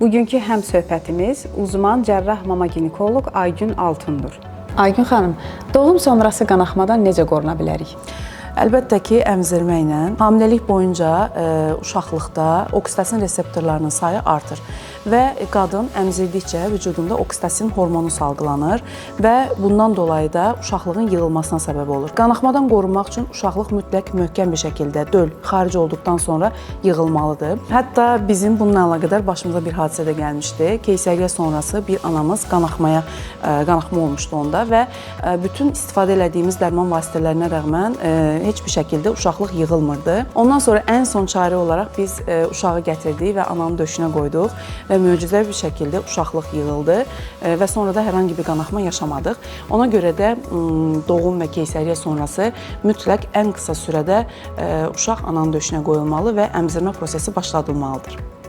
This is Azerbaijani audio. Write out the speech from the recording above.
Bugünkü həmsöhbətimiz uzman cərrah mama ginekoloq Aygün Altındur. Aygün xanım, doğum sonrası qanaxmadan necə qoruna bilərik? Əlbəttə ki, əmzirməklə hamiləlik boyunca uşaqlıqda oksitosin reseptorlarının sayı artır və qadın əmzirdikcə vücudunda oksitosin hormonu salgılanır və bundan dolayı da uşaqlığın yığılmasına səbəb olur. Qanaxmadan qorunmaq üçün uşaqlıq mütləq möhkəm bir şəkildə döl xaric olduqdan sonra yığılmalıdır. Hətta bizim bununla əlaqədar başımıza bir hadisə də gəlmişdi. Keysəriyyə sonrası bir anamız qanaxma olmuşdu onda və bütün istifadə etdiyimiz dərman vasitələrinə rəğmən heç bir şəkildə uşaqlıq yığılmırdı. Ondan sonra ən son çarə olaraq biz uşağı gətirdik və ananın döşünə qoyduq və möcüzəvi bir şəkildə uşaqlıq yığıldı və sonra da hər hansı bir qanaxma yaşamadıq. Ona görə də doğum və keysəriyyə sonrası mütləq ən qısa sürədə uşaq ananın döşünə qoyulmalı və əmzirmə prosesi başladılmalıdır.